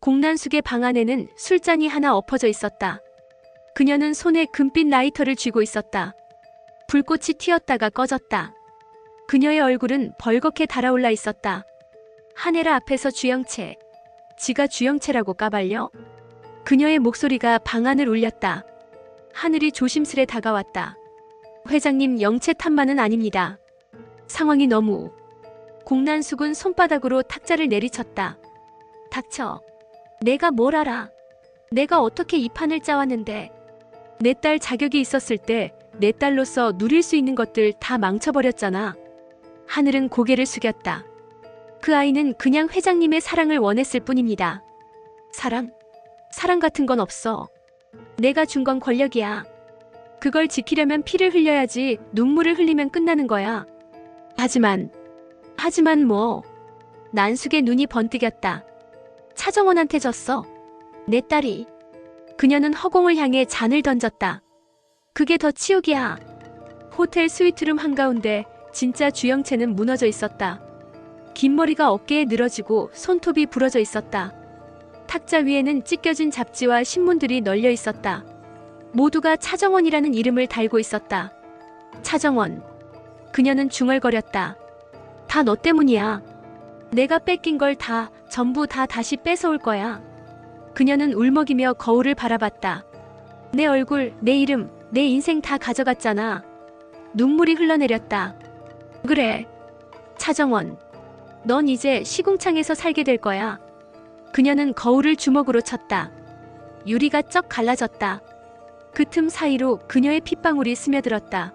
공난숙의 방 안에는 술잔이 하나 엎어져 있었다. 그녀는 손에 금빛 라이터를 쥐고 있었다. 불꽃이 튀었다가 꺼졌다. 그녀의 얼굴은 벌겋게 달아올라 있었다. 한혜라 앞에서 주영채. 지가 주영채라고 까발려? 그녀의 목소리가 방 안을 울렸다. 하늘이 조심스레 다가왔다. 회장님, 영채 탓만은 아닙니다. 상황이 너무... 공난숙은 손바닥으로 탁자를 내리쳤다. 닥쳐. 내가 뭘 알아. 내가 어떻게 이 판을 짜왔는데. 내 딸 자격이 있었을 때 내 딸로서 누릴 수 있는 것들 다 망쳐버렸잖아. 하늘은 고개를 숙였다. 그 아이는 그냥 회장님의 사랑을 원했을 뿐입니다. 사랑? 사랑 같은 건 없어. 내가 준 건 권력이야. 그걸 지키려면 피를 흘려야지. 눈물을 흘리면 끝나는 거야. 하지만 뭐. 난숙의 눈이 번뜩였다. 차정원한테 졌어. 내 딸이. 그녀는 허공을 향해 잔을 던졌다. 그게 더 치욕이야. 호텔 스위트룸 한가운데 진짜 주영채는 무너져 있었다. 긴 머리가 어깨에 늘어지고 손톱이 부러져 있었다. 탁자 위에는 찢겨진 잡지와 신문들이 널려 있었다. 모두가 차정원이라는 이름을 달고 있었다. 차정원. 그녀는 중얼거렸다. 다 너 때문이야. 내가 뺏긴 걸 전부 다 다시 뺏어올 거야. 그녀는 울먹이며 거울을 바라봤다. 내 얼굴, 내 이름, 내 인생 다 가져갔잖아. 눈물이 흘러내렸다. 그래. 차정원. 넌 이제 시궁창에서 살게 될 거야. 그녀는 거울을 주먹으로 쳤다. 유리가 쩍 갈라졌다. 그 틈 사이로 그녀의 핏방울이 스며들었다.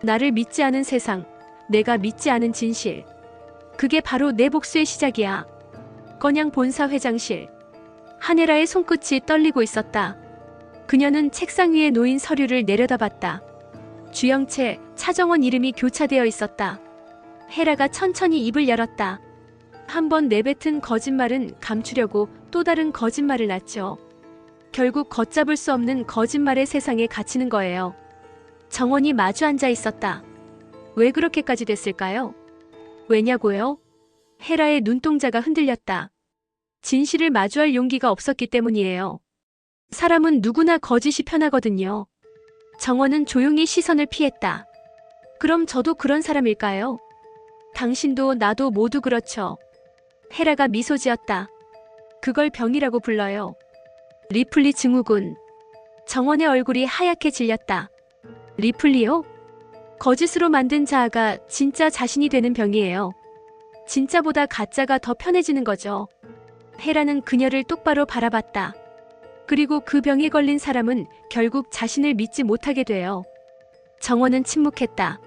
나를 믿지 않은 세상, 내가 믿지 않은 진실. 그게 바로 내 복수의 시작이야. 건양 본사 회장실. 한혜라의 손끝이 떨리고 있었다. 그녀는 책상 위에 놓인 서류를 내려다봤다. 주영채, 차정원 이름이 교차되어 있었다. 혜라가 천천히 입을 열었다. 한번 내뱉은 거짓말은 감추려고 또 다른 거짓말을 낳죠. 결국 걷잡을 수 없는 거짓말의 세상에 갇히는 거예요. 정원이 마주 앉아 있었다. 왜 그렇게까지 됐을까요? 왜냐고요? 혜라의 눈동자가 흔들렸다. 진실을 마주할 용기가 없었기 때문이에요. 사람은 누구나 거짓이 편하거든요. 정원은 조용히 시선을 피했다. 그럼 저도 그런 사람일까요? 당신도 나도 모두 그렇죠. 혜라가 미소 지었다. 그걸 병이라고 불러요. 리플리 증후군. 정원의 얼굴이 하얗게 질렸다. 리플리요? 거짓으로 만든 자아가 진짜 자신이 되는 병이에요. 진짜보다 가짜가 더 편해지는 거죠. 혜라는 그녀를 똑바로 바라봤다. 그리고 그 병에 걸린 사람은 결국 자신을 믿지 못하게 돼요. 정원은 침묵했다.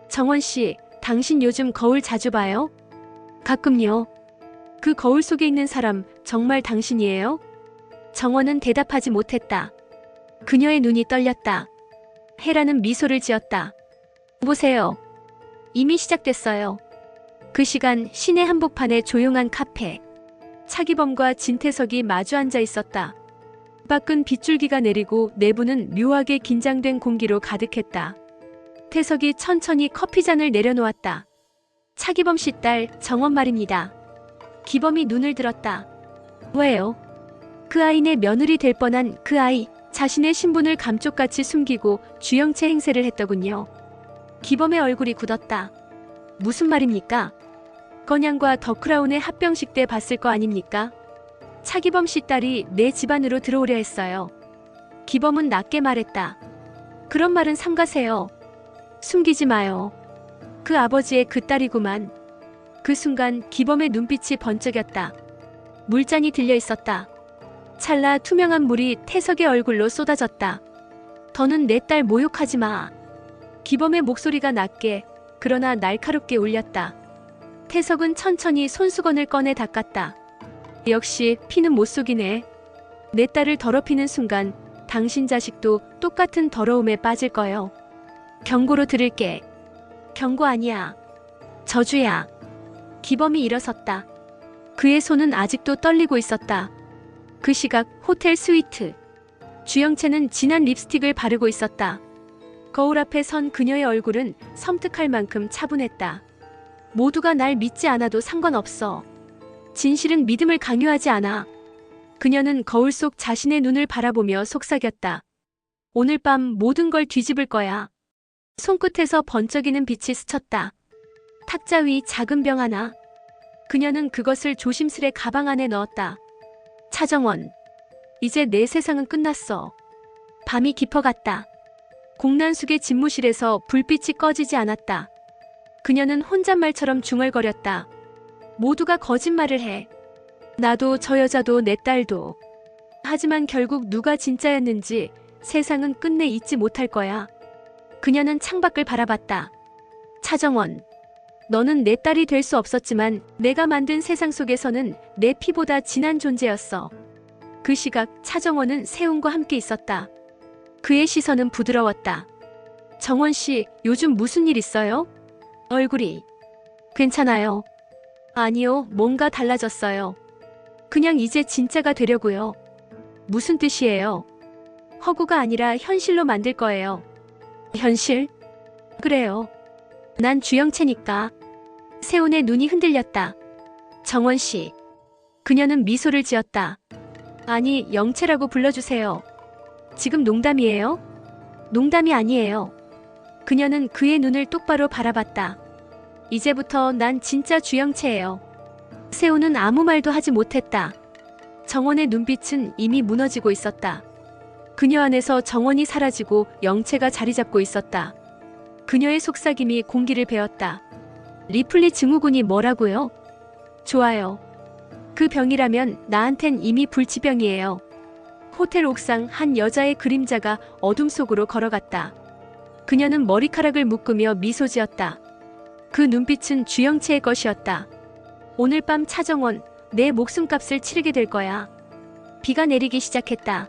정원 씨, 당신 요즘 거울 자주 봐요? 가끔요. 그 거울 속에 있는 사람 정말 당신이에요? 정원은 대답하지 못했다. 그녀의 눈이 떨렸다. 혜라는 미소를 지었다. 보세요. 이미 시작됐어요. 그 시간 시내 한복판의 조용한 카페. 차기범과 진태석이 마주 앉아 있었다. 밖은 빗줄기가 내리고 내부는 묘하게 긴장된 공기로 가득했다. 태석이 천천히 커피잔을 내려놓았다. 차기범 씨 딸 정원 말입니다. 기범이 눈을 들었다. 왜요? 그 아이 내 며느리 될 뻔한 그 아이, 자신의 신분을 감쪽같이 숨기고 주영채 행세를 했더군요. 기범의 얼굴이 굳었다. 무슨 말입니까? 건양과 더크라운의 합병식 때 봤을 거 아닙니까? 차기범 씨 딸이 내 집안으로 들어오려 했어요. 기범은 낮게 말했다. 그런 말은 삼가세요. 숨기지 마요. 그 아버지의 그 딸이구만. 그 순간 기범의 눈빛이 번쩍였다. 물잔이 들려 있었다. 찰나 투명한 물이 태석의 얼굴로 쏟아졌다. 더는 내 딸 모욕하지 마. 기범의 목소리가 낮게 그러나 날카롭게 울렸다. 태석은 천천히 손수건을 꺼내 닦았다. 역시 피는 못 속이네. 내 딸을 더럽히는 순간 당신 자식도 똑같은 더러움에 빠질 거요. 경고로 들을게. 경고 아니야. 저주야. 기범이 일어섰다. 그의 손은 아직도 떨리고 있었다. 그 시각 호텔 스위트. 주영채는 진한 립스틱을 바르고 있었다. 거울 앞에 선 그녀의 얼굴은 섬뜩할 만큼 차분했다. 모두가 날 믿지 않아도 상관없어. 진실은 믿음을 강요하지 않아. 그녀는 거울 속 자신의 눈을 바라보며 속삭였다. 오늘 밤 모든 걸 뒤집을 거야. 손끝에서 번쩍이는 빛이 스쳤다. 탁자 위 작은 병 하나. 그녀는 그것을 조심스레 가방 안에 넣었다. 차정원. 이제 내 세상은 끝났어. 밤이 깊어갔다. 공란숙의 집무실에서 불빛이 꺼지지 않았다. 그녀는 혼잣말처럼 중얼거렸다. 모두가 거짓말을 해. 나도 저 여자도 내 딸도. 하지만 결국 누가 진짜였는지 세상은 끝내 잊지 못할 거야. 그녀는 창밖을 바라봤다. 차정원. 너는 내 딸이 될 수 없었지만 내가 만든 세상 속에서는 내 피보다 진한 존재였어. 그 시각 차정원은 세훈과 함께 있었다. 그의 시선은 부드러웠다. 정원 씨, 요즘 무슨 일 있어요? 얼굴이. 괜찮아요. 아니요, 뭔가 달라졌어요. 그냥 이제 진짜가 되려고요. 무슨 뜻이에요? 허구가 아니라 현실로 만들 거예요. 현실? 그래요. 난 주영채니까. 세훈의 눈이 흔들렸다. 정원 씨. 그녀는 미소를 지었다. 아니, 영채라고 불러주세요. 지금 농담이에요? 농담이 아니에요. 그녀는 그의 눈을 똑바로 바라봤다. 이제부터 난 진짜 주영채예요. 세훈은 아무 말도 하지 못했다. 정원의 눈빛은 이미 무너지고 있었다. 그녀 안에서 정원이 사라지고 영채가 자리 잡고 있었다. 그녀의 속삭임이 공기를 베었다. 리플리 증후군이 뭐라고요? 좋아요. 그 병이라면 나한텐 이미 불치병이에요. 호텔 옥상 한 여자의 그림자가 어둠 속으로 걸어갔다. 그녀는 머리카락을 묶으며 미소 지었다. 그 눈빛은 주영채의 것이었다. 오늘 밤 차정원, 내 목숨값을 치르게 될 거야. 비가 내리기 시작했다.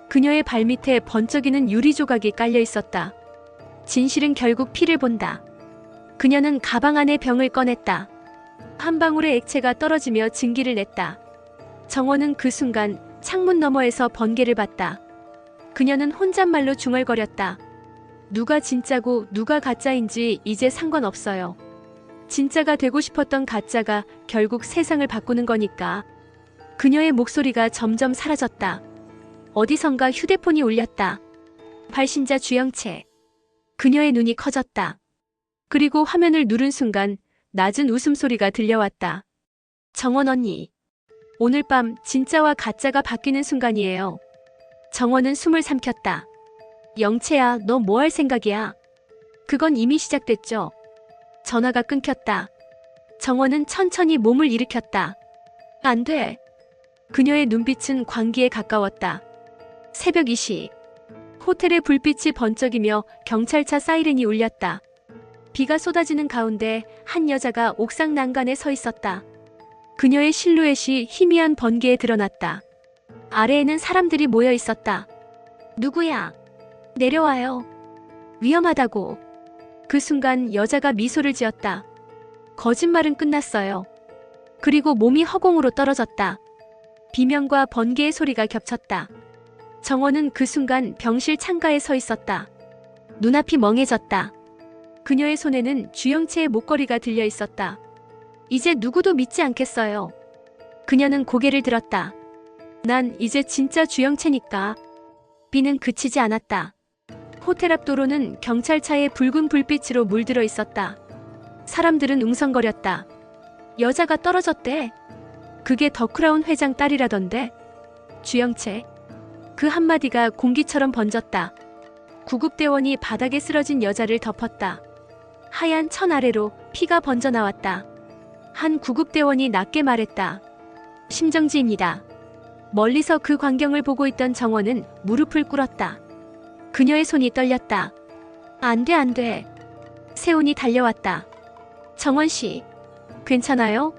그녀의 발밑에 번쩍이는 유리 조각이 깔려 있었다. 진실은 결국 피를 본다. 그녀는 가방 안에 병을 꺼냈다. 한 방울의 액체가 떨어지며 증기를 냈다. 정원은 그 순간 창문 너머에서 번개를 봤다. 그녀는 혼잣말로 중얼거렸다. 누가 진짜고 누가 가짜인지 이제 상관없어요. 진짜가 되고 싶었던 가짜가 결국 세상을 바꾸는 거니까. 그녀의 목소리가 점점 사라졌다. 어디선가 휴대폰이 울렸다. 발신자 주영채. 그녀의 눈이 커졌다. 그리고 화면을 누른 순간 낮은 웃음소리가 들려왔다. 정원 언니. 오늘 밤 진짜와 가짜가 바뀌는 순간이에요. 정원은 숨을 삼켰다. 영채야, 너 뭐 할 생각이야? 그건 이미 시작됐죠. 전화가 끊겼다. 정원은 천천히 몸을 일으켰다. 안 돼. 그녀의 눈빛은 광기에 가까웠다. 새벽 2시. 호텔의 불빛이 번쩍이며 경찰차 사이렌이 울렸다. 비가 쏟아지는 가운데 한 여자가 옥상 난간에 서 있었다. 그녀의 실루엣이 희미한 번개에 드러났다. 아래에는 사람들이 모여 있었다. 누구야? 내려와요. 위험하다고. 그 순간 여자가 미소를 지었다. 거짓말은 끝났어요. 그리고 몸이 허공으로 떨어졌다. 비명과 번개의 소리가 겹쳤다. 정원은 그 순간 병실 창가에 서 있었다. 눈앞이 멍해졌다. 그녀의 손에는 주영채의 목걸이가 들려 있었다. 이제 누구도 믿지 않겠어요. 그녀는 고개를 들었다. 난 이제 진짜 주영채니까. 비는 그치지 않았다. 호텔 앞 도로는 경찰차의 붉은 불빛으로 물들어 있었다. 사람들은 웅성거렸다. 여자가 떨어졌대. 그게 더크라운 회장 딸이라던데. 주영채. 그 한마디가 공기처럼 번졌다. 구급대원이 바닥에 쓰러진 여자를 덮었다. 하얀 천 아래로 피가 번져나왔다. 한 구급대원이 낮게 말했다. 심정지입니다. 멀리서 그 광경을 보고 있던 정원은 무릎을 꿇었다. 그녀의 손이 떨렸다. 안 돼, 안 돼. 세훈이 달려왔다. 정원 씨, 괜찮아요?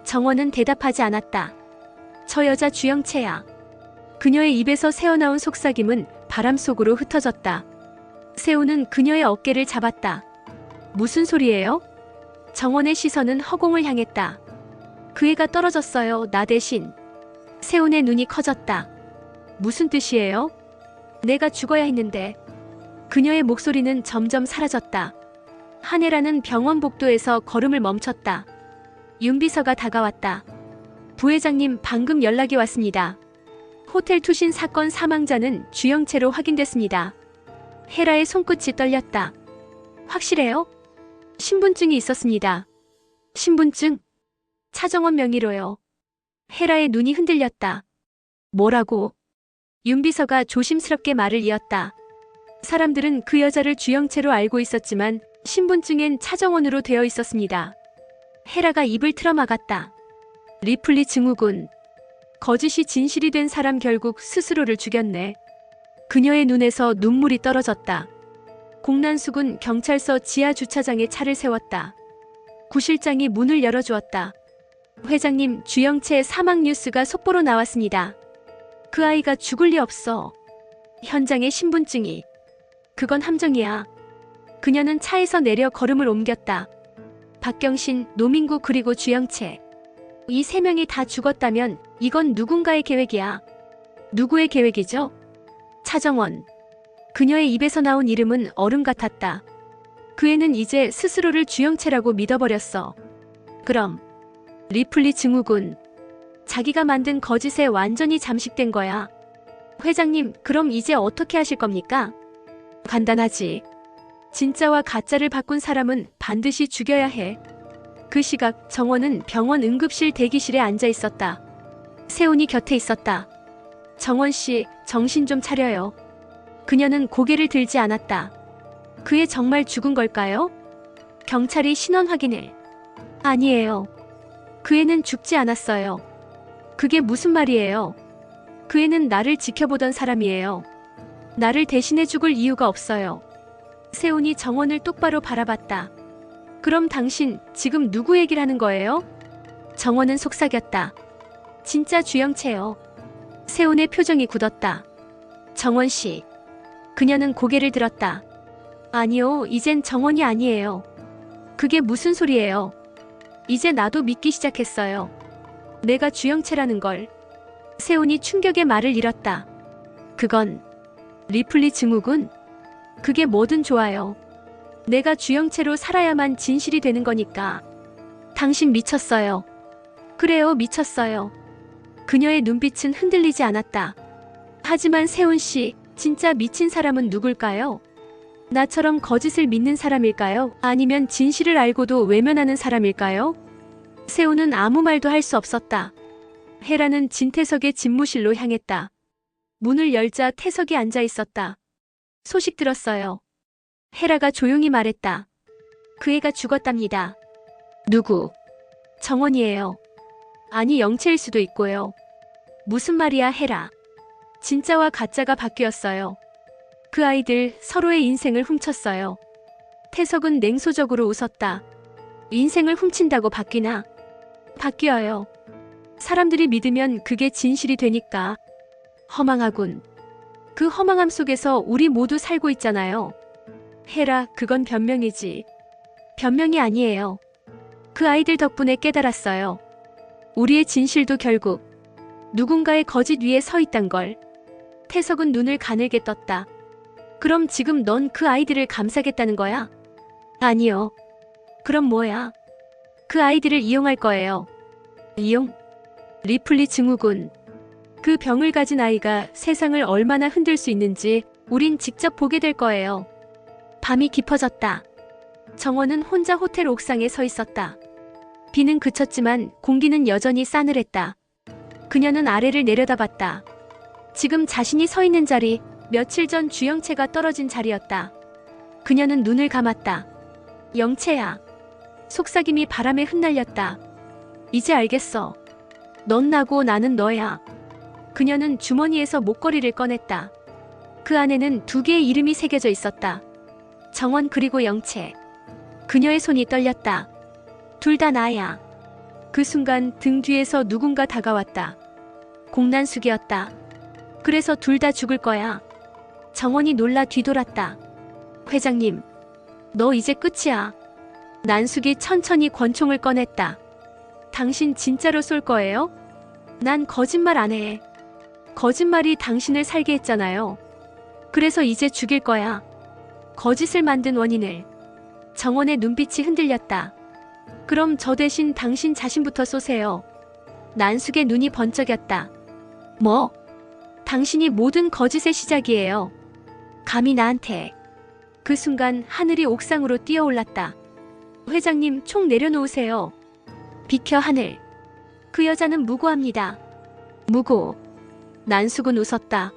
정원은 대답하지 않았다. 저 여자 주영채야. 그녀의 입에서 새어나온 속삭임은 바람 속으로 흩어졌다. 세훈은 그녀의 어깨를 잡았다. 무슨 소리예요? 정원의 시선은 허공을 향했다. 그 애가 떨어졌어요, 나 대신. 세훈의 눈이 커졌다. 무슨 뜻이에요? 내가 죽어야 했는데. 그녀의 목소리는 점점 사라졌다. 한혜라는 병원 복도에서 걸음을 멈췄다. 윤비서가 다가왔다. 부회장님, 방금 연락이 왔습니다. 호텔 투신 사건 사망자는 주영채로 확인됐습니다. 헤라의 손끝이 떨렸다. 확실해요? 신분증이 있었습니다. 신분증? 차정원 명의로요. 헤라의 눈이 흔들렸다. 뭐라고? 윤비서가 조심스럽게 말을 이었다. 사람들은 그 여자를 주영채로 알고 있었지만 신분증엔 차정원으로 되어 있었습니다. 헤라가 입을 틀어막았다. 리플리 증후군. 거짓이 진실이 된 사람 결국 스스로를 죽였네. 그녀의 눈에서 눈물이 떨어졌다. 공난숙은 경찰서 지하 주차장에 차를 세웠다. 구실장이 문을 열어주었다. 회장님, 주영채 사망 뉴스가 속보로 나왔습니다. 그 아이가 죽을 리 없어. 현장에 신분증이. 그건 함정이야. 그녀는 차에서 내려 걸음을 옮겼다. 박경신, 노민구 그리고 주영채. 이 세 명이 다 죽었다면 이건 누군가의 계획이야. 누구의 계획이죠? 차정원. 그녀의 입에서 나온 이름은 얼음 같았다. 그 애는 이제 스스로를 주영채라고 믿어버렸어. 그럼 리플리 증후군. 자기가 만든 거짓에 완전히 잠식된 거야. 회장님, 그럼 이제 어떻게 하실 겁니까? 간단하지. 진짜와 가짜를 바꾼 사람은 반드시 죽여야 해. 그 시각 정원은 병원 응급실 대기실에 앉아 있었다. 세훈이 곁에 있었다. 정원 씨, 정신 좀 차려요. 그녀는 고개를 들지 않았다. 그 애 정말 죽은 걸까요? 경찰이 신원 확인을. 아니에요. 그 애는 죽지 않았어요. 그게 무슨 말이에요? 그 애는 나를 지켜보던 사람이에요. 나를 대신해 죽을 이유가 없어요. 세훈이 정원을 똑바로 바라봤다. 그럼 당신 지금 누구 얘기를 하는 거예요? 정원은 속삭였다. 진짜 주영채요. 세훈의 표정이 굳었다. 정원 씨. 그녀는 고개를 들었다. 아니요, 이젠 정원이 아니에요. 그게 무슨 소리예요? 이제 나도 믿기 시작했어요. 내가 주영채라는 걸. 세훈이 충격의 말을 잃었다. 그건 리플리 증후군? 그게 뭐든 좋아요. 내가 주영채로 살아야만 진실이 되는 거니까. 당신 미쳤어요. 그래요, 미쳤어요. 그녀의 눈빛은 흔들리지 않았다. 하지만 세훈 씨, 진짜 미친 사람은 누굴까요? 나처럼 거짓을 믿는 사람일까요? 아니면 진실을 알고도 외면하는 사람일까요? 세훈은 아무 말도 할 수 없었다. 헤라는 진태석의 집무실로 향했다. 문을 열자 태석이 앉아 있었다. 소식 들었어요. 헤라가 조용히 말했다. 그 애가 죽었답니다. 누구? 정원이에요. 아니, 영채일 수도 있고요. 무슨 말이야, 헤라. 진짜와 가짜가 바뀌었어요. 그 아이들 서로의 인생을 훔쳤어요. 태석은 냉소적으로 웃었다. 인생을 훔친다고 바뀌나? 바뀌어요. 사람들이 믿으면 그게 진실이 되니까. 허망하군. 그 허망함 속에서 우리 모두 살고 있잖아요. 헤라, 그건 변명이지. 변명이 아니에요. 그 아이들 덕분에 깨달았어요. 우리의 진실도 결국 누군가의 거짓 위에 서 있단 걸. 태석은 눈을 가늘게 떴다. 그럼 지금 넌 그 아이들을 감싸겠다는 거야? 아니요. 그럼 뭐야? 그 아이들을 이용할 거예요. 이용? 리플리 증후군. 그 병을 가진 아이가 세상을 얼마나 흔들 수 있는지 우린 직접 보게 될 거예요. 밤이 깊어졌다. 정원은 혼자 호텔 옥상에 서 있었다. 비는 그쳤지만 공기는 여전히 싸늘했다. 그녀는 아래를 내려다봤다. 지금 자신이 서 있는 자리, 며칠 전 주영채가 떨어진 자리였다. 그녀는 눈을 감았다. 영채야. 속삭임이 바람에 흩날렸다. 이제 알겠어. 넌 나고 나는 너야. 그녀는 주머니에서 목걸이를 꺼냈다. 그 안에는 두 개의 이름이 새겨져 있었다. 정원 그리고 영채. 그녀의 손이 떨렸다. 둘 다 나야. 그 순간 등 뒤에서 누군가 다가왔다. 공난숙이었다. 그래서 둘 다 죽을 거야. 정원이 놀라 뒤돌았다. 회장님, 너 이제 끝이야. 난숙이 천천히 권총을 꺼냈다. 당신 진짜로 쏠 거예요? 난 거짓말 안 해. 거짓말이 당신을 살게 했잖아요. 그래서 이제 죽일 거야. 거짓을 만든 원인을. 정원의 눈빛이 흔들렸다. 그럼 저 대신 당신 자신부터 쏘세요. 난숙의 눈이 번쩍였다. 뭐? 당신이 모든 거짓의 시작이에요. 감히 나한테. 그 순간 하늘이 옥상으로 뛰어올랐다. 회장님, 총 내려놓으세요. 비켜, 하늘. 그 여자는 무고합니다. 무고. 난숙은 웃었다.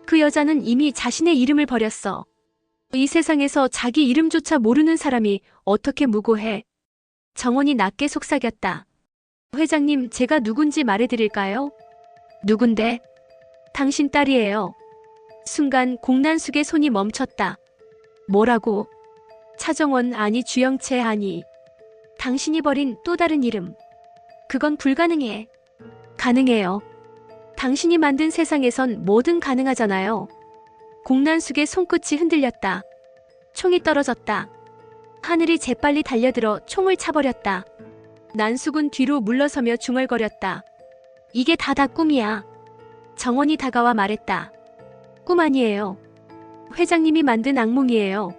그 여자는 이미 자신의 이름을 버렸어. 이 세상에서 자기 이름조차 모르는 사람이 어떻게 무고해? 정원이 낮게 속삭였다. 회장님, 제가 누군지 말해드릴까요? 누군데? 당신 딸이에요. 순간 공난숙의 손이 멈췄다. 뭐라고? 차정원, 아니 주영채, 아니. 당신이 버린 또 다른 이름. 그건 불가능해. 가능해요. 당신이 만든 세상에선 뭐든 가능하잖아요. 공난숙의 손끝이 흔들렸다. 총이 떨어졌다. 하늘이 재빨리 달려들어 총을 차버렸다. 난숙은 뒤로 물러서며 중얼거렸다. 이게 다 꿈이야. 정원이 다가와 말했다. 꿈 아니에요. 회장님이 만든 악몽이에요.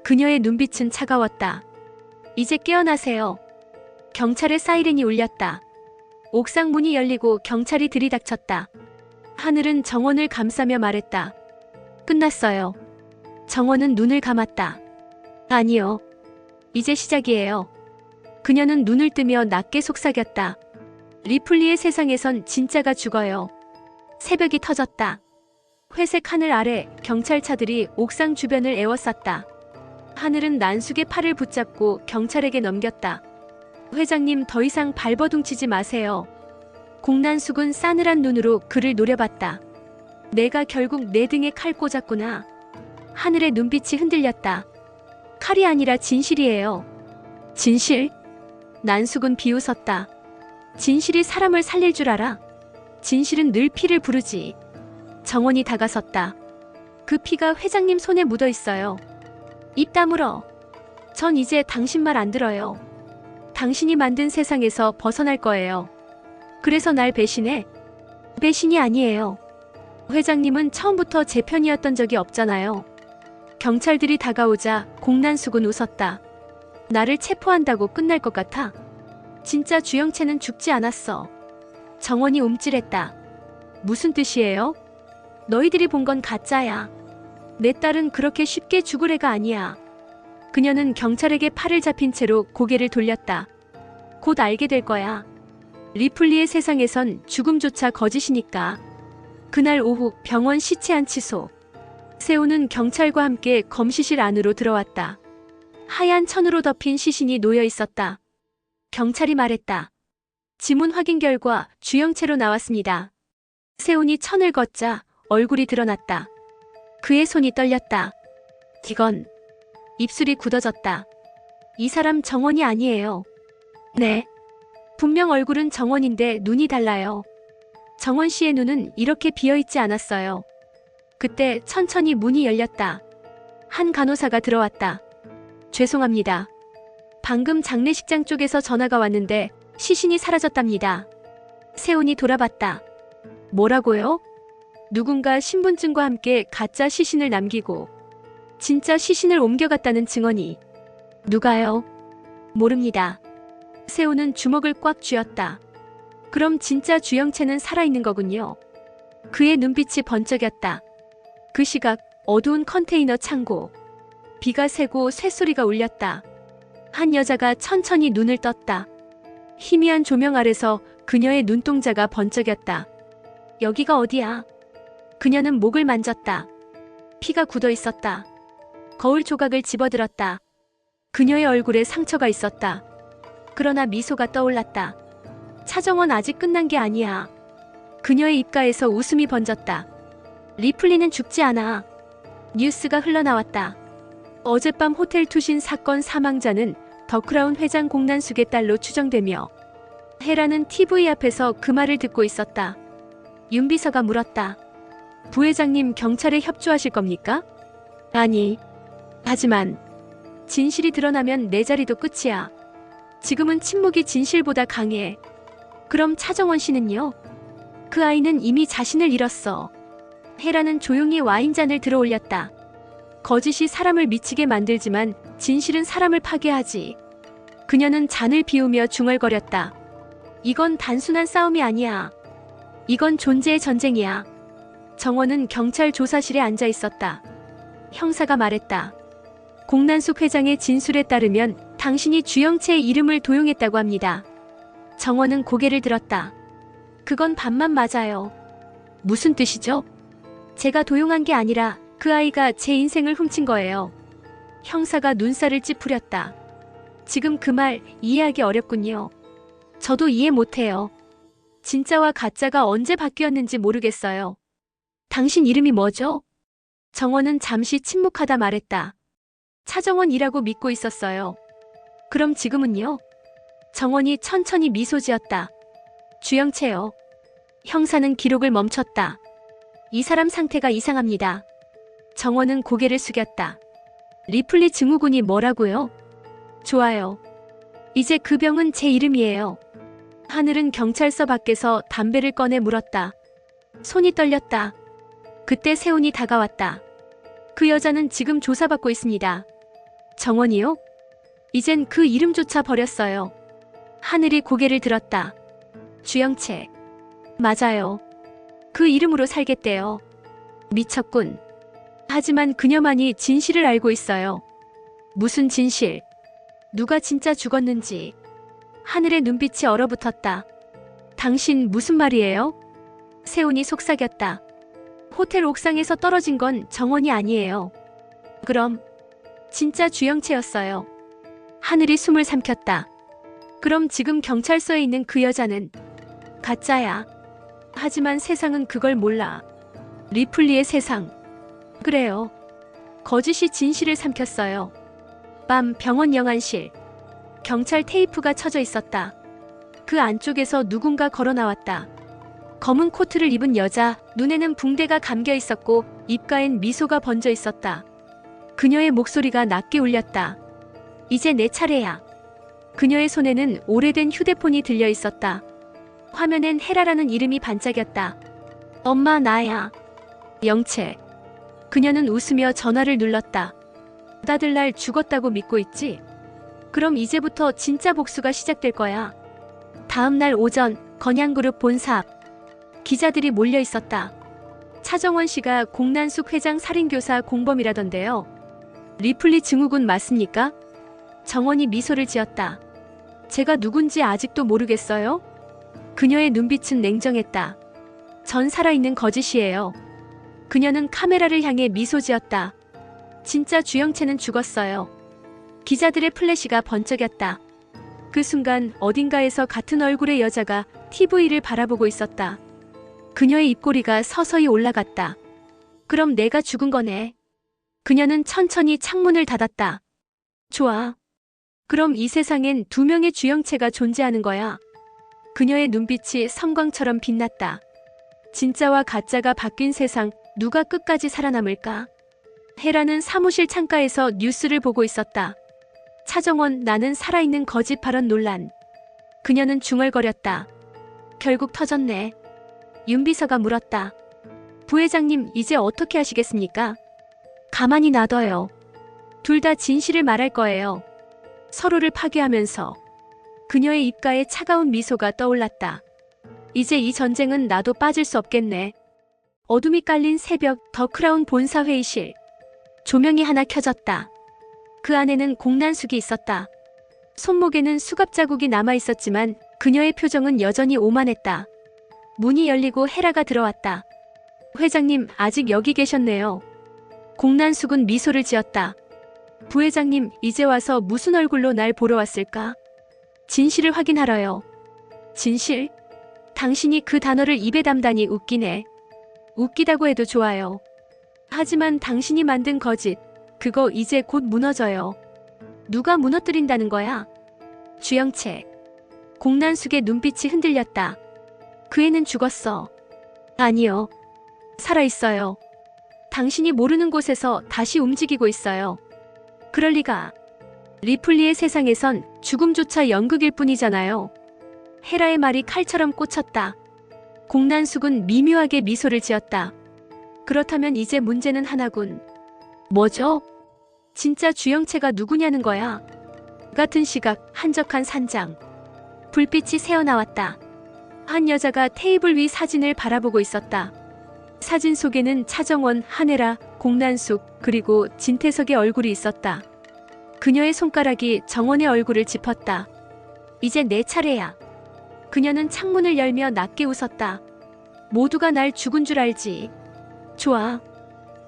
그녀의 눈빛은 차가웠다. 이제 깨어나세요. 경찰의 사이렌이 울렸다. 옥상 문이 열리고 경찰이 들이닥쳤다. 하늘은 정원을 감싸며 말했다. 끝났어요. 정원은 눈을 감았다. 아니요. 이제 시작이에요. 그녀는 눈을 뜨며 낮게 속삭였다. 리플리의 세상에선 진짜가 죽어요. 새벽이 터졌다. 회색 하늘 아래 경찰차들이 옥상 주변을 에워쌌다. 하늘은 난숙의 팔을 붙잡고 경찰에게 넘겼다. 회장님, 더 이상 발버둥치지 마세요. 공난숙은 싸늘한 눈으로 그를 노려봤다. 내가 결국 내 등에 칼 꽂았구나. 하늘의 눈빛이 흔들렸다. 칼이 아니라 진실이에요. 진실? 난숙은 비웃었다. 진실이 사람을 살릴 줄 알아? 진실은 늘 피를 부르지. 정원이 다가섰다. 그 피가 회장님 손에 묻어 있어요. 입 다물어. 전 이제 당신 말 안 들어요. 당신이 만든 세상에서 벗어날 거예요. 그래서 날 배신해? 배신이 아니에요. 회장님은 처음부터 제 편이었던 적이 없잖아요. 경찰들이 다가오자 공난숙은 웃었다. 나를 체포한다고 끝날 것 같아? 진짜 주영채는 죽지 않았어. 정원이 움찔했다. 무슨 뜻이에요? 너희들이 본 건 가짜야. 내 딸은 그렇게 쉽게 죽을 애가 아니야. 그녀는 경찰에게 팔을 잡힌 채로 고개를 돌렸다. 곧 알게 될 거야. 리플리의 세상에선 죽음조차 거짓이니까. 그날 오후 병원 시체 안치소. 세호는 경찰과 함께 검시실 안으로 들어왔다. 하얀 천으로 덮인 시신이 놓여 있었다. 경찰이 말했다. 지문 확인 결과 주영채로 나왔습니다. 세훈이 천을 걷자 얼굴이 드러났다. 그의 손이 떨렸다. 이건... 입술이 굳어졌다. 이 사람 정원이 아니에요. 네. 분명 얼굴은 정원인데 눈이 달라요. 정원 씨의 눈은 이렇게 비어있지 않았어요. 그때 천천히 문이 열렸다. 한 간호사가 들어왔다. 죄송합니다. 방금 장례식장 쪽에서 전화가 왔는데 시신이 사라졌답니다. 세훈이 돌아봤다. 뭐라고요? 누군가 신분증과 함께 가짜 시신을 남기고 진짜 시신을 옮겨갔다는 증언이. 누가요? 모릅니다. 세훈은 주먹을 꽉 쥐었다. 그럼 진짜 주영채는 살아있는 거군요. 그의 눈빛이 번쩍였다. 그 시각 어두운 컨테이너 창고. 비가 새고 쇳소리가 울렸다. 한 여자가 천천히 눈을 떴다. 희미한 조명 아래서 그녀의 눈동자가 번쩍였다. 여기가 어디야? 그녀는 목을 만졌다. 피가 굳어 있었다. 거울 조각을 집어들었다. 그녀의 얼굴에 상처가 있었다. 그러나 미소가 떠올랐다. 차정원 아직 끝난 게 아니야. 그녀의 입가에서 웃음이 번졌다. 리플리는 죽지 않아. 뉴스가 흘러나왔다. 어젯밤 호텔 투신 사건 사망자는 더크라운 회장 공난숙의 딸로 추정되며 헤라는 TV 앞에서 그 말을 듣고 있었다. 윤비서가 물었다. 부회장님, 경찰에 협조하실 겁니까? 아니. 하지만 진실이 드러나면 내 자리도 끝이야. 지금은 침묵이 진실보다 강해. 그럼 차정원 씨는요? 그 아이는 이미 자신을 잃었어. 헤라는 조용히 와인잔을 들어 올렸다. 거짓이 사람을 미치게 만들지만 진실은 사람을 파괴하지. 그녀는 잔을 비우며 중얼거렸다. 이건 단순한 싸움이 아니야. 이건 존재의 전쟁이야. 정원은 경찰 조사실에 앉아 있었다. 형사가 말했다. 공난숙 회장의 진술에 따르면 당신이 주영채의 이름을 도용했다고 합니다. 정원은 고개를 들었다. 그건 반만 맞아요. 무슨 뜻이죠? 제가 도용한 게 아니라 그 아이가 제 인생을 훔친 거예요. 형사가 눈살을 찌푸렸다. 지금 그 말 이해하기 어렵군요. 저도 이해 못해요. 진짜와 가짜가 언제 바뀌었는지 모르겠어요. 당신 이름이 뭐죠? 정원은 잠시 침묵하다 말했다. 차정원이라고 믿고 있었어요. 그럼 지금은요? 정원이 천천히 미소 지었다. 주영채요. 형사는 기록을 멈췄다. 이 사람 상태가 이상합니다. 정원은 고개를 숙였다. 리플리 증후군이 뭐라고요? 좋아요. 이제 그 병은 제 이름이에요. 하늘은 경찰서 밖에서 담배를 꺼내 물었다. 손이 떨렸다. 그때 세훈이 다가왔다. 그 여자는 지금 조사받고 있습니다. 정원이요? 이젠 그 이름조차 버렸어요. 하늘이 고개를 들었다. 주영채. 맞아요. 그 이름으로 살겠대요. 미쳤군. 하지만 그녀만이 진실을 알고 있어요. 무슨 진실? 누가 진짜 죽었는지. 하늘의 눈빛이 얼어붙었다. 당신 무슨 말이에요? 세훈이 속삭였다. 호텔 옥상에서 떨어진 건 정원이 아니에요. 그럼 진짜 주영채였어요. 하늘이 숨을 삼켰다. 그럼 지금 경찰서에 있는 그 여자는 가짜야. 하지만 세상은 그걸 몰라. 리플리의 세상. 그래요. 거짓이 진실을 삼켰어요. 밤 병원 영안실. 경찰 테이프가 쳐져 있었다. 그 안쪽에서 누군가 걸어 나왔다. 검은 코트를 입은 여자, 눈에는 붕대가 감겨 있었고 입가엔 미소가 번져 있었다. 그녀의 목소리가 낮게 울렸다. 이제 내 차례야. 그녀의 손에는 오래된 휴대폰이 들려 있었다. 화면엔 헤라라는 이름이 반짝였다. 엄마, 나야. 영채. 그녀는 웃으며 전화를 눌렀다. 다들 날 죽었다고 믿고 있지? 그럼 이제부터 진짜 복수가 시작될 거야. 다음 날 오전, 건양그룹 본사 앞. 기자들이 몰려 있었다. 차정원 씨가 공난숙 회장 살인교사 공범이라던데요. 리플리 증후군 맞습니까? 정원이 미소를 지었다. 제가 누군지 아직도 모르겠어요? 그녀의 눈빛은 냉정했다. 전 살아있는 거짓이에요. 그녀는 카메라를 향해 미소 지었다. 진짜 주영채는 죽었어요. 기자들의 플래시가 번쩍였다. 그 순간 어딘가에서 같은 얼굴의 여자가 TV를 바라보고 있었다. 그녀의 입꼬리가 서서히 올라갔다. 그럼 내가 죽은 거네. 그녀는 천천히 창문을 닫았다. 좋아. 그럼 이 세상엔 두 명의 주영채가 존재하는 거야. 그녀의 눈빛이 섬광처럼 빛났다. 진짜와 가짜가 바뀐 세상, 누가 끝까지 살아남을까? 헤라는 사무실 창가에서 뉴스를 보고 있었다. 차정원, 나는 살아있는 거짓 발언 논란. 그녀는 중얼거렸다. 결국 터졌네. 윤 비서가 물었다. 부회장님, 이제 어떻게 하시겠습니까? 가만히 놔둬요. 둘 다 진실을 말할 거예요. 서로를 파괴하면서. 그녀의 입가에 차가운 미소가 떠올랐다. 이제 이 전쟁은 나도 빠질 수 없겠네. 어둠이 깔린 새벽, 더 크라운 본사 회의실. 조명이 하나 켜졌다. 그 안에는 공난숙이 있었다. 손목에는 수갑 자국이 남아 있었지만 그녀의 표정은 여전히 오만했다. 문이 열리고 헤라가 들어왔다. 회장님, 아직 여기 계셨네요. 공난숙은 미소를 지었다. 부회장님, 이제 와서 무슨 얼굴로 날 보러 왔을까? 진실을 확인하러요. 진실? 당신이 그 단어를 입에 담다니 웃기네. 웃기다고 해도 좋아요. 하지만 당신이 만든 거짓, 그거 이제 곧 무너져요. 누가 무너뜨린다는 거야? 주영채. 공난숙의 눈빛이 흔들렸다. 그 애는 죽었어. 아니요. 살아있어요. 당신이 모르는 곳에서 다시 움직이고 있어요. 그럴 리가. 리플리의 세상에선 죽음조차 연극일 뿐이잖아요. 헤라의 말이 칼처럼 꽂혔다. 공난숙은 미묘하게 미소를 지었다. 그렇다면 이제 문제는 하나군. 뭐죠? 진짜 주영채가 누구냐는 거야. 같은 시각, 한적한 산장. 불빛이 새어나왔다. 한 여자가 테이블 위 사진을 바라보고 있었다. 사진 속에는 차정원, 한혜라, 공난숙, 그리고 진태석의 얼굴이 있었다. 그녀의 손가락이 정원의 얼굴을 짚었다. 이제 내 차례야. 그녀는 창문을 열며 낮게 웃었다. 모두가 날 죽은 줄 알지. 좋아.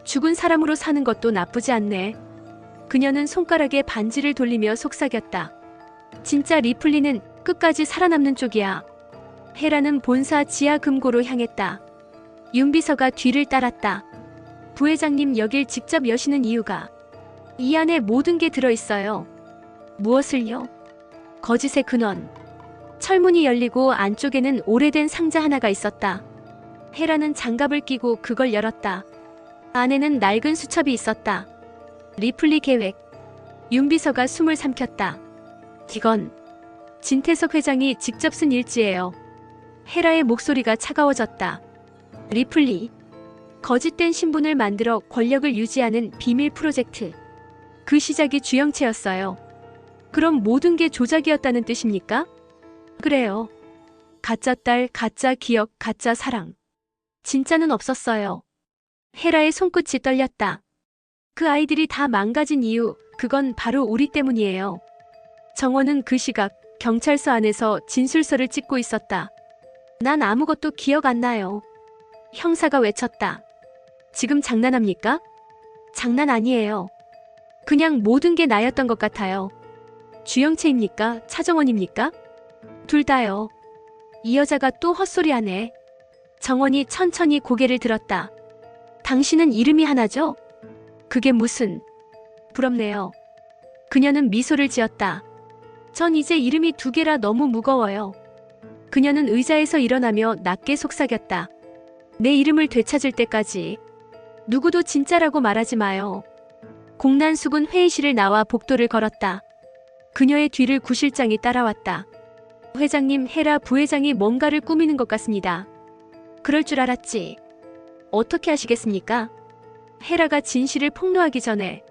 죽은 사람으로 사는 것도 나쁘지 않네. 그녀는 손가락에 반지를 돌리며 속삭였다. 진짜 리플리는 끝까지 살아남는 쪽이야. 헤라는 본사 지하 금고로 향했다. 윤비서가 뒤를 따랐다. 부회장님 여길 직접 여시는 이유가 이 안에 모든 게 들어있어요. 무엇을요? 거짓의 근원. 철문이 열리고 안쪽에는 오래된 상자 하나가 있었다. 헤라는 장갑을 끼고 그걸 열었다. 안에는 낡은 수첩이 있었다. 리플리 계획. 윤비서가 숨을 삼켰다. 이건 진태석 회장이 직접 쓴 일지예요. 헤라의 목소리가 차가워졌다. 리플리. 거짓된 신분을 만들어 권력을 유지하는 비밀 프로젝트. 그 시작이 주영채였어요. 그럼 모든 게 조작이었다는 뜻입니까? 그래요. 가짜 딸, 가짜 기억, 가짜 사랑. 진짜는 없었어요. 헤라의 손끝이 떨렸다. 그 아이들이 다 망가진 이유, 그건 바로 우리 때문이에요. 정원은 그 시각 경찰서 안에서 진술서를 찍고 있었다. 난 아무것도 기억 안 나요. 형사가 외쳤다. 지금 장난합니까? 장난 아니에요. 그냥 모든 게 나였던 것 같아요. 주영채입니까? 차정원입니까? 둘 다요. 이 여자가 또 헛소리하네. 정원이 천천히 고개를 들었다. 당신은 이름이 하나죠? 그게 무슨... 부럽네요. 그녀는 미소를 지었다. 전 이제 이름이 두 개라 너무 무거워요. 그녀는 의자에서 일어나며 낮게 속삭였다. 내 이름을 되찾을 때까지 누구도 진짜라고 말하지 마요. 공난숙은 회의실을 나와 복도를 걸었다. 그녀의 뒤를 구실장이 따라왔다. 회장님, 헤라 부회장이 뭔가를 꾸미는 것 같습니다. 그럴 줄 알았지. 어떻게 하시겠습니까? 헤라가 진실을 폭로하기 전에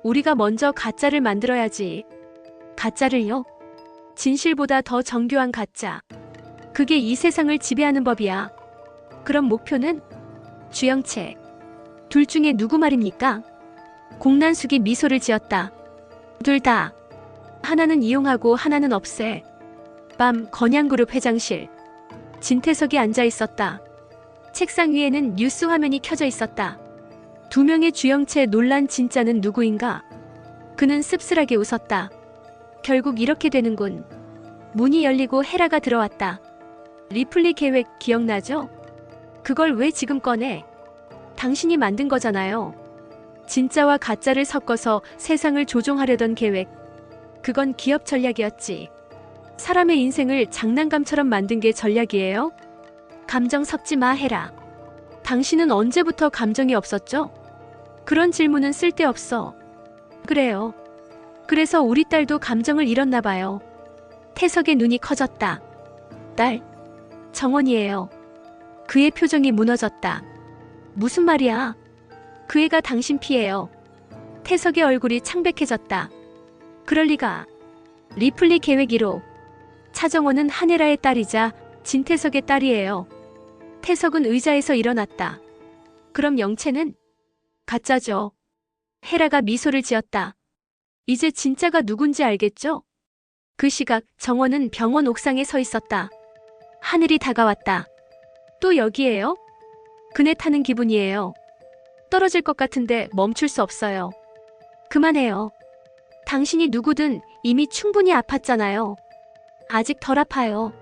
우리가 먼저 가짜를 만들어야지. 가짜를요? 진실보다 더 정교한 가짜. 그게 이 세상을 지배하는 법이야. 그럼 목표는? 주영채. 둘 중에 누구 말입니까? 공난숙이 미소를 지었다. 둘 다. 하나는 이용하고 하나는 없애. 밤 건양그룹 회장실. 진태석이 앉아 있었다. 책상 위에는 뉴스 화면이 켜져 있었다. 두 명의 주영채 논란 진짜는 누구인가? 그는 씁쓸하게 웃었다. 결국 이렇게 되는군. 문이 열리고 헤라가 들어왔다. 리플리 계획 기억나죠? 그걸 왜 지금 꺼내? 당신이 만든 거잖아요. 진짜와 가짜를 섞어서 세상을 조종하려던 계획. 그건 기업 전략이었지. 사람의 인생을 장난감처럼 만든 게 전략이에요? 감정 섞지 마, 헤라. 당신은 언제부터 감정이 없었죠? 그런 질문은 쓸데없어. 그래요. 그래서 우리 딸도 감정을 잃었나 봐요. 태석의 눈이 커졌다. 딸? 정원이에요. 그의 표정이 무너졌다. 무슨 말이야? 그 애가 당신 피예요. 태석의 얼굴이 창백해졌다. 그럴 리가. 리플리 계획 1호. 차정원은 한혜라의 딸이자 진태석의 딸이에요. 태석은 의자에서 일어났다. 그럼 영채는? 가짜죠. 헤라가 미소를 지었다. 이제 진짜가 누군지 알겠죠? 그 시각 정원은 병원 옥상에 서 있었다. 하늘이 다가왔다. 또 여기에요? 그네 타는 기분이에요. 떨어질 것 같은데 멈출 수 없어요. 그만해요. 당신이 누구든 이미 충분히 아팠잖아요. 아직 덜 아파요.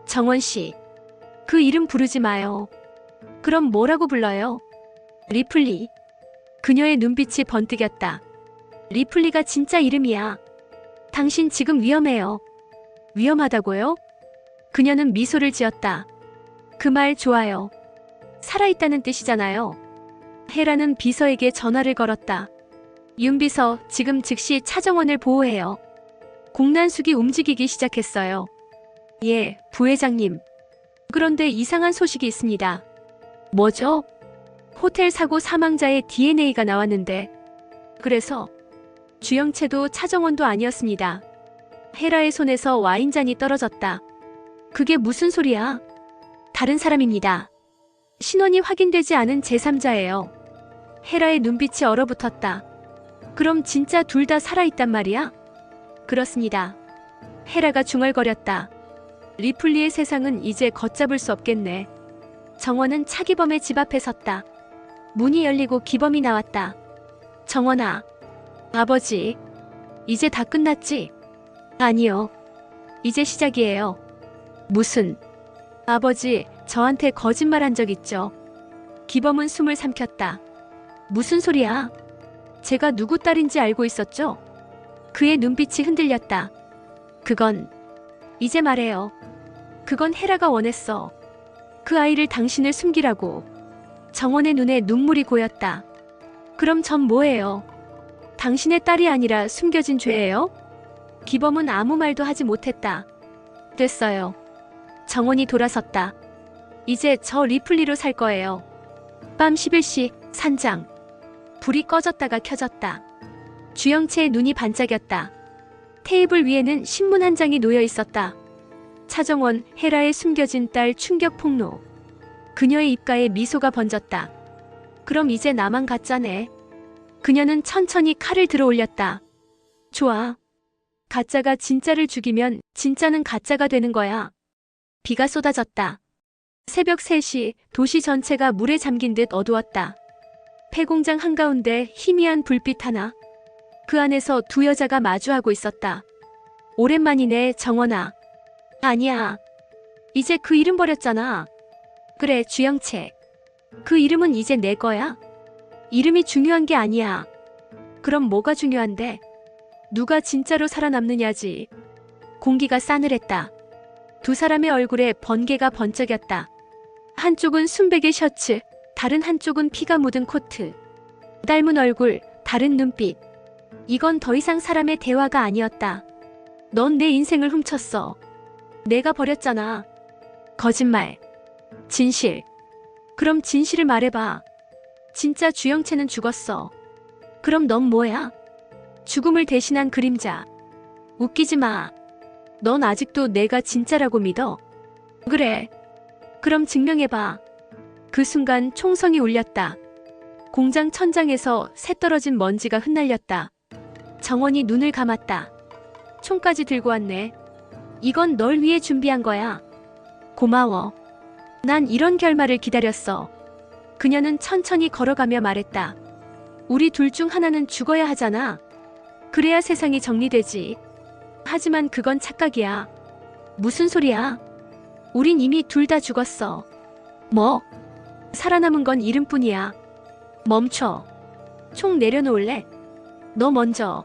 정원 씨. 그 이름 부르지 마요. 그럼 뭐라고 불러요? 리플리. 그녀의 눈빛이 번뜩였다. 리플리가 진짜 이름이야. 당신 지금 위험해요. 위험하다고요? 그녀는 미소를 지었다. 그 말 좋아요. 살아있다는 뜻이잖아요. 헤라는 비서에게 전화를 걸었다. 윤비서, 지금 즉시 차정원을 보호해요. 공난숙이 움직이기 시작했어요. 예, 부회장님. 그런데 이상한 소식이 있습니다. 뭐죠? 호텔 사고 사망자의 DNA가 나왔는데. 그래서 주영채도 차정원도 아니었습니다. 헤라의 손에서 와인잔이 떨어졌다. 그게 무슨 소리야? 다른 사람입니다. 신원이 확인되지 않은 제3자예요. 헤라의 눈빛이 얼어붙었다. 그럼 진짜 둘 다 살아있단 말이야? 그렇습니다. 헤라가 중얼거렸다. 리플리의 세상은 이제 걷잡을 수 없겠네. 정원은 차기범의 집 앞에 섰다. 문이 열리고 기범이 나왔다. 정원아. 아버지. 이제 다 끝났지? 아니요. 이제 시작이에요. 무슨? 아버지, 저한테 거짓말한 적 있죠? 기범은 숨을 삼켰다. 무슨 소리야? 제가 누구 딸인지 알고 있었죠? 그의 눈빛이 흔들렸다. 그건 이제 말해요. 그건 헤라가 원했어. 그 아이를 당신을 숨기라고. 정원의 눈에 눈물이 고였다. 그럼 전 뭐예요? 당신의 딸이 아니라 숨겨진 죄예요? 기범은 아무 말도 하지 못했다. 됐어요. 정원이 돌아섰다. 이제 저 리플리로 살 거예요. 밤 11시 산장. 불이 꺼졌다가 켜졌다. 주영채의 눈이 반짝였다. 테이블 위에는 신문 한 장이 놓여 있었다. 차정원, 헤라의 숨겨진 딸 충격 폭로. 그녀의 입가에 미소가 번졌다. 그럼 이제 나만 가짜네. 그녀는 천천히 칼을 들어 올렸다. 좋아. 가짜가 진짜를 죽이면 진짜는 가짜가 되는 거야. 비가 쏟아졌다. 새벽 3시 도시 전체가 물에 잠긴 듯 어두웠다. 폐공장 한가운데 희미한 불빛 하나. 그 안에서 두 여자가 마주하고 있었다. 오랜만이네, 정원아. 아니야. 이제 그 이름 버렸잖아. 그래, 주영채. 그 이름은 이제 내 거야. 이름이 중요한 게 아니야. 그럼 뭐가 중요한데? 누가 진짜로 살아남느냐지. 공기가 싸늘했다. 두 사람의 얼굴에 번개가 번쩍였다. 한쪽은 순백의 셔츠, 다른 한쪽은 피가 묻은 코트. 닮은 얼굴, 다른 눈빛. 이건 더 이상 사람의 대화가 아니었다. 넌 내 인생을 훔쳤어. 내가 버렸잖아. 거짓말. 진실. 그럼 진실을 말해봐. 진짜 주영채는 죽었어. 그럼 넌 뭐야? 죽음을 대신한 그림자. 웃기지 마. 넌 아직도 내가 진짜라고 믿어? 그래. 그럼 증명해봐. 그 순간 총성이 울렸다. 공장 천장에서 새 떨어진 먼지가 흩날렸다. 정원이 눈을 감았다. 총까지 들고 왔네. 이건 널 위해 준비한 거야. 고마워. 난 이런 결말을 기다렸어. 그녀는 천천히 걸어가며 말했다. 우리 둘 중 하나는 죽어야 하잖아. 그래야 세상이 정리되지. 하지만 그건 착각이야. 무슨 소리야? 우린 이미 둘 다 죽었어. 뭐? 살아남은 건 이름뿐이야. 멈춰. 총 내려놓을래? 너 먼저.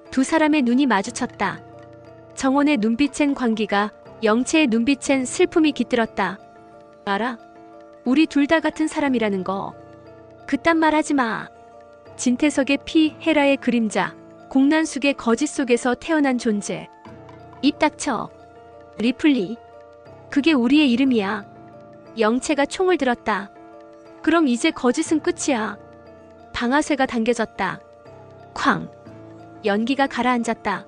두 사람의 눈이 마주쳤다. 정원의 눈빛엔 광기가, 영채의 눈빛엔 슬픔이 깃들었다. 알아? 우리 둘 다 같은 사람이라는 거. 그딴 말 하지 마. 진태석의 피, 헤라의 그림자, 공난숙의 거짓 속에서 태어난 존재. 입 닥쳐. 리플리. 그게 우리의 이름이야. 영채가 총을 들었다. 그럼 이제 거짓은 끝이야. 방아쇠가 당겨졌다. 쾅. 연기가 가라앉았다.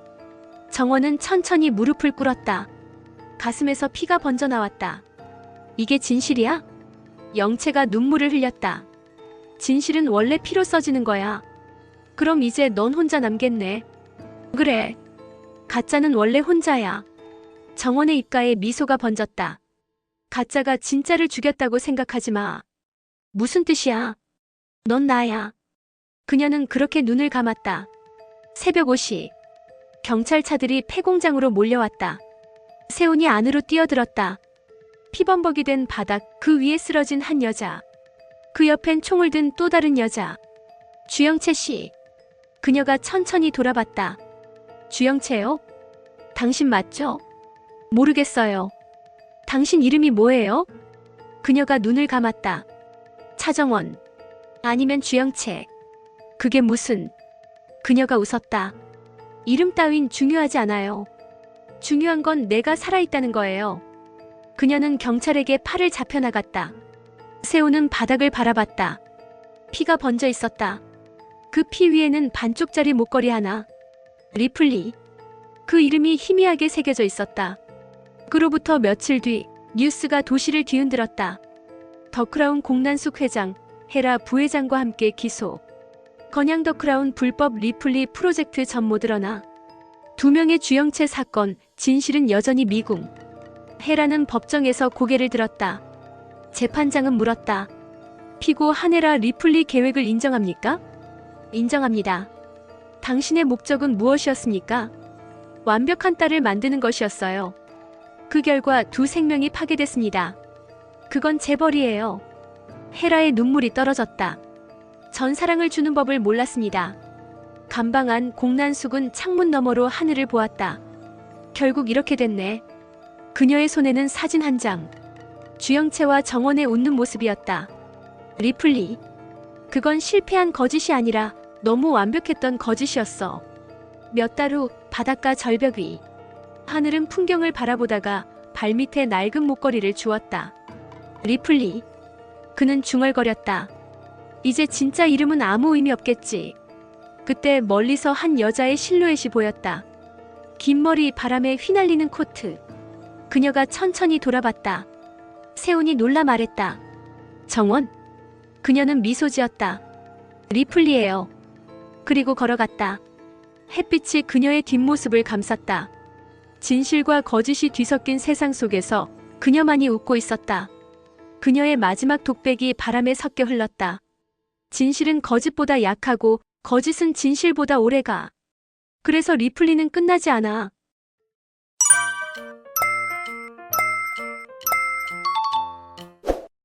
정원은 천천히 무릎을 꿇었다. 가슴에서 피가 번져 나왔다. 이게 진실이야? 영채가 눈물을 흘렸다. 진실은 원래 피로 써지는 거야. 그럼 이제 넌 혼자 남겠네. 그래. 가짜는 원래 혼자야. 정원의 입가에 미소가 번졌다. 가짜가 진짜를 죽였다고 생각하지 마. 무슨 뜻이야? 넌 나야. 그녀는 그렇게 눈을 감았다. 새벽 5시. 경찰차들이 폐공장으로 몰려왔다. 세훈이 안으로 뛰어들었다. 피범벅이 된 바닥, 그 위에 쓰러진 한 여자. 그 옆엔 총을 든 또 다른 여자. 주영채 씨. 그녀가 천천히 돌아봤다. 주영채요? 당신 맞죠? 모르겠어요. 당신 이름이 뭐예요? 그녀가 눈을 감았다. 차정원. 아니면 주영채. 그게 무슨... 그녀가 웃었다. 이름 따윈 중요하지 않아요. 중요한 건 내가 살아있다는 거예요. 그녀는 경찰에게 팔을 잡혀나갔다. 세훈은 바닥을 바라봤다. 피가 번져 있었다. 그 피 위에는 반쪽짜리 목걸이 하나. 리플리. 그 이름이 희미하게 새겨져 있었다. 그로부터 며칠 뒤 뉴스가 도시를 뒤흔들었다. 더 크라운 공난숙 회장, 헤라 부회장과 함께 기소. 건양 더 크라운 불법 리플리 프로젝트 전모 드러나. 두 명의 주영채 사건, 진실은 여전히 미궁. 헤라는 법정에서 고개를 들었다. 재판장은 물었다. 피고 한헤라 리플리 계획을 인정합니까? 인정합니다. 당신의 목적은 무엇이었습니까? 완벽한 딸을 만드는 것이었어요. 그 결과 두 생명이 파괴됐습니다. 그건 재벌이에요. 헤라의 눈물이 떨어졌다. 전 사랑을 주는 법을 몰랐습니다. 감방한 공난숙은 창문 너머로 하늘을 보았다. 결국 이렇게 됐네. 그녀의 손에는 사진 한 장. 주영채와 정원의 웃는 모습이었다. 리플리. 그건 실패한 거짓이 아니라 너무 완벽했던 거짓이었어. 몇 달 후 바닷가 절벽 위. 하늘은 풍경을 바라보다가 발밑에 낡은 목걸이를 주었다. 리플리. 그는 중얼거렸다. 이제 진짜 이름은 아무 의미 없겠지. 그때 멀리서 한 여자의 실루엣이 보였다. 긴 머리 바람에 휘날리는 코트. 그녀가 천천히 돌아봤다. 세훈이 놀라 말했다. 정원? 그녀는 미소 지었다. 리플리예요. 그리고 걸어갔다. 햇빛이 그녀의 뒷모습을 감쌌다. 진실과 거짓이 뒤섞인 세상 속에서 그녀만이 웃고 있었다. 그녀의 마지막 독백이 바람에 섞여 흘렀다. 진실은 거짓보다 약하고 거짓은 진실보다 오래가. 그래서 리플리는 끝나지 않아.